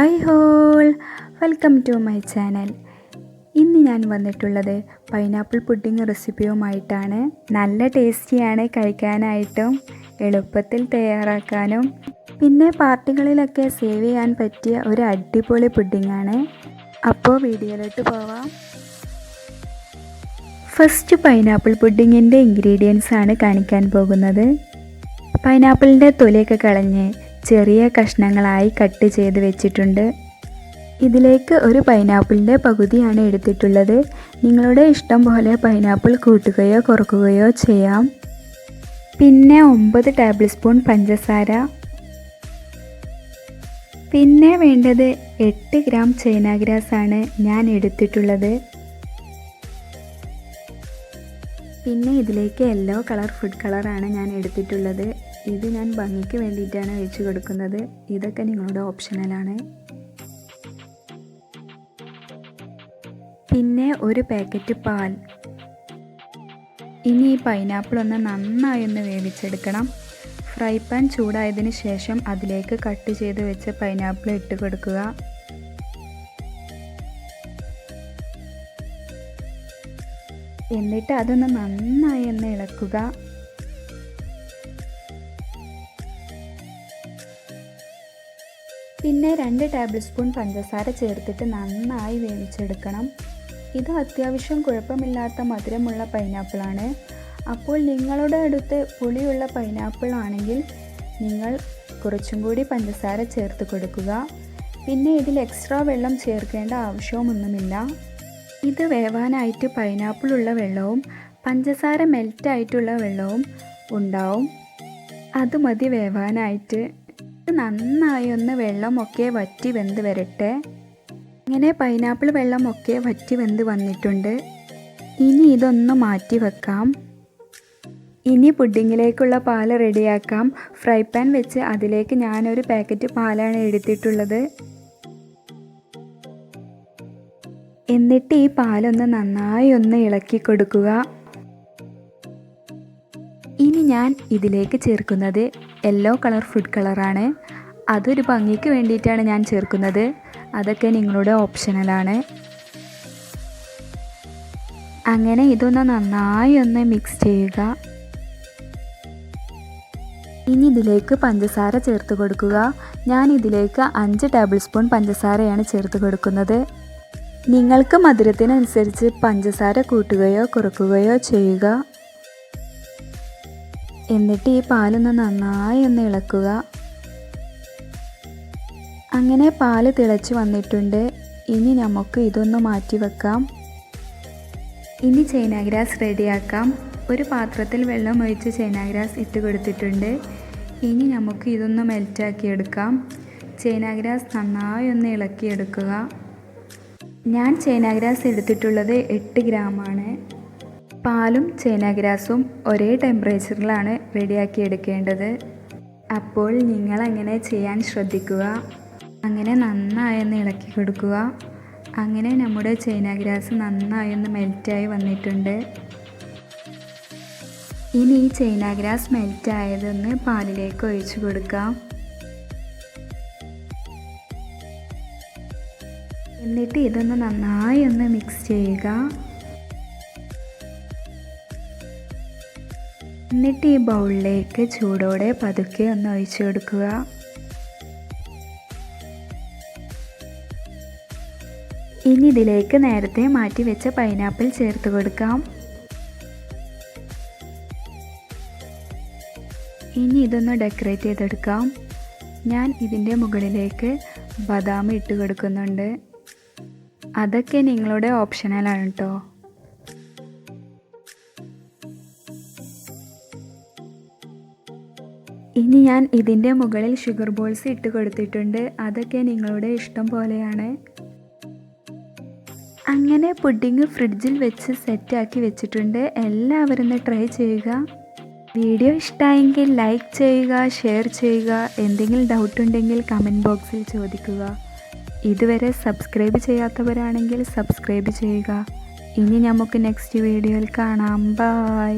Hi all, welcome to my channel. ഇന്ന് ഞാൻ വന്നിട്ടുള്ളത് പൈനാപ്പിൾ പുഡിംഗ് റെസിപ്പിയുമായിട്ടാണ്. നല്ല ടേസ്റ്റിയാണ് കഴിക്കാനായിട്ടും എളുപ്പത്തിൽ തയ്യാറാക്കാനും. പിന്നെ പാർട്ടികളിലൊക്കെ സേവ് ചെയ്യാൻ പറ്റിയ ഒരു അടിപൊളി പുഡിംഗാണ്. അപ്പോൾ വീഡിയോയിലോട്ട് പോവാം. ഫസ്റ്റ് പൈനാപ്പിൾ പുഡിങ്ങിൻ്റെ ഇൻഗ്രീഡിയൻസ് ആണ് കാണിക്കാൻ പോകുന്നത്. പൈനാപ്പിളിൻ്റെ തൊലിയൊക്കെ കളഞ്ഞ് ചെറിയ കഷ്ണങ്ങളായി കട്ട് ചെയ്ത് വെച്ചിട്ടുണ്ട്. ഇതിലേക്ക് ഒരു പൈനാപ്പിളിൻ്റെ പകുതിയാണ് എടുത്തിട്ടുള്ളത്. നിങ്ങളുടെ ഇഷ്ടം പോലെ പൈനാപ്പിൾ കൂട്ടുകയോ കുറക്കുകയോ ചെയ്യാം. പിന്നെ 9 ടേബിൾ സ്പൂൺ പഞ്ചസാര. പിന്നെ വേണ്ടത് 8 ഗ്രാം ചൈന ഗ്രാസ് ആണ് ഞാൻ എടുത്തിട്ടുള്ളത്. പിന്നെ ഇതിലേക്ക് യെല്ലോ കളർ ഫുഡ് കളറാണ് ഞാൻ എടുത്തിട്ടുള്ളത്. ഇത് ഞാൻ ഭംഗിക്ക് വേണ്ടിയിട്ടാണ് വെച്ച് കൊടുക്കുന്നത്. ഇതൊക്കെ നിങ്ങളുടെ ഓപ്ഷണലാണ്. പിന്നെ ഒരു പാക്കറ്റ് പാൽ. ഇനി ഈ പൈനാപ്പിൾ നന്നായി വേവിച്ചെടുക്കണം. ഫ്രൈ പാൻ ചൂടായതിന് ശേഷം അതിലേക്ക് കട്ട് ചെയ്ത് വെച്ച പൈനാപ്പിൾ ഇട്ട് കൊടുക്കുക. എന്നിട്ട് അതൊന്ന് നന്നായി ഇളക്കുക. പിന്നെ 2 ടേബിൾ സ്പൂൺ പഞ്ചസാര ചേർത്തിട്ട് നന്നായി വേവിച്ചെടുക്കണം. ഇത് അത്യാവശ്യം കുഴപ്പമില്ലാത്ത മധുരമുള്ള പൈനാപ്പിളാണ്. അപ്പോൾ നിങ്ങളുടെ അടുത്ത് പുളിയുള്ള പൈനാപ്പിൾ ആണെങ്കിൽ നിങ്ങൾ കുറച്ചും കൂടി പഞ്ചസാര ചേർത്ത് കൊടുക്കുക. പിന്നെ ഇതിൽ എക്സ്ട്രാ വെള്ളം ചേർക്കേണ്ട ആവശ്യമൊന്നുമില്ല. ഇത് വേവാനായിട്ട് പൈനാപ്പിൾ ഉള്ള വെള്ളവും പഞ്ചസാര മെൽറ്റായിട്ടുള്ള വെള്ളവും ഉണ്ടാവും. അത് മതി വേവാനായിട്ട്. നന്നായി വെള്ളമൊക്കെ വറ്റി വെന്ത് വരട്ടെ. ഇങ്ങനെ പൈനാപ്പിൾ വെള്ളമൊക്കെ വറ്റി വെന്ത് വന്നിട്ടുണ്ട്. ഇനി ഇതൊന്ന് മാറ്റി വെക്കാം. ഇനി പുഡിങ്ങിലേക്കുള്ള പാൽ റെഡിയാക്കാം. ഫ്രൈ പാൻ വെച്ച് അതിലേക്ക് ഞാനൊരു പാക്കറ്റ് പാലാണ് എടുത്തിട്ടുള്ളത്. എന്നിട്ട് ഈ പാലൊന്ന് നന്നായി ഇളക്കി കൊടുക്കുക. ഇനി ഞാൻ ഇതിലേക്ക് ചേർക്കുന്നത് യെല്ലോ കളർ ഫുഡ് കളറാണ്. അതൊരു ഭംഗിക്ക് വേണ്ടിയിട്ടാണ് ഞാൻ ചേർക്കുന്നത്. അതൊക്കെ നിങ്ങളുടെ ഓപ്ഷണലാണ്. അങ്ങനെ ഇതൊന്ന് നന്നായി മിക്സ് ചെയ്യുക. ഇനി ഇതിലേക്ക് പഞ്ചസാര ചേർത്ത് കൊടുക്കുക. ഞാൻ ഇതിലേക്ക് 5 ടേബിൾ സ്പൂൺ പഞ്ചസാരയാണ് ചേർത്ത് കൊടുക്കുന്നത്. നിങ്ങൾക്ക് മധുരത്തിനനുസരിച്ച് പഞ്ചസാര കൂട്ടുകയോ കുറക്കുകയോ ചെയ്യുക. എന്നിട്ട് ഈ പാലൊന്ന് നന്നായി ഇളക്കുക. അങ്ങനെ പാല് തിളച്ച് വന്നിട്ടുണ്ട്. ഇനി നമുക്ക് ഇതൊന്ന് മാറ്റി വെക്കാം. ഇനി ചൈന ഗ്രാസ് റെഡിയാക്കാം. ഒരു പാത്രത്തിൽ വെള്ളം ഒഴിച്ച് ചൈന ഗ്രാസ് ഇട്ട് കൊടുത്തിട്ടുണ്ട്. ഇനി നമുക്ക് ഇതൊന്ന് മെൽറ്റാക്കി എടുക്കാം. ചൈന ഗ്രാസ് നന്നായി ഇളക്കിയെടുക്കുക. ഞാൻ ചൈന ഗ്രാസ് എടുത്തിട്ടുള്ളത് 8 ഗ്രാമാണ്. പാലും ചൈന ഗ്രാസും ഒരേ ടെമ്പറേച്ചറിലാണ് റെഡിയാക്കി എടുക്കേണ്ടത്. അപ്പോൾ നിങ്ങൾ അങ്ങനെ ചെയ്യാൻ ശ്രദ്ധിക്കുക. അങ്ങനെ നന്നായി ഇളക്കി കൊടുക്കുക. അങ്ങനെ നമ്മുടെ ചൈന ഗ്രാസ് നന്നായി മെൽറ്റായി വന്നിട്ടുണ്ട്. ഇനി ഈ ചൈന ഗ്രാസ് മെൽറ്റായതൊന്ന് പാലിലേക്ക് ഒഴിച്ചു കൊടുക്കാം. എന്നിട്ട് ഇതൊന്ന് നന്നായി മിക്സ് ചെയ്യുക. എന്നിട്ട് ഈ ബൗളിലേക്ക് ചൂടോടെ പതുക്കെ ഒഴിച്ചു കൊടുക്കുക. ഇനി ഇതിലേക്ക് നേരത്തെ മാറ്റി വെച്ച പൈനാപ്പിൾ ചേർത്ത് കൊടുക്കാം. ഇനി ഇതൊന്ന് ഡെക്കറേറ്റ് ചെയ്തെടുക്കാം. ഞാൻ ഇതിൻ്റെ മുകളിലേക്ക് ബദാം ഇട്ട് കൊടുക്കുന്നുണ്ട്. അതൊക്കെ നിങ്ങളുടെ ഓപ്ഷണലാണ് കേട്ടോ. ഇനി ഞാൻ ഇതിൻ്റെ മുകളിൽ ഷുഗർ ബോൾസ് ഇട്ട് കൊടുത്തിട്ടുണ്ട്. അതൊക്കെ നിങ്ങളുടെ ഇഷ്ടം പോലെയാണ്. അങ്ങനെ പുഡിങ് ഫ്രിഡ്ജിൽ വെച്ച് സെറ്റാക്കി വെച്ചിട്ടുണ്ട്. എല്ലാവരും ട്രൈ ചെയ്യുക. വീഡിയോ ഇഷ്ടമായെങ്കിൽ ലൈക്ക് ചെയ്യുക, ഷെയർ ചെയ്യുക. എന്തെങ്കിലും ഡൗട്ട് ഉണ്ടെങ്കിൽ കമൻറ്റ് ബോക്സിൽ ചോദിക്കുക. ഇതുവരെ സബ്സ്ക്രൈബ് ചെയ്യാത്തവരാണെങ്കിൽ സബ്സ്ക്രൈബ് ചെയ്യുക. ഇനി നമുക്ക് നെക്സ്റ്റ് വീഡിയോയിൽ കാണാം. ബൈ.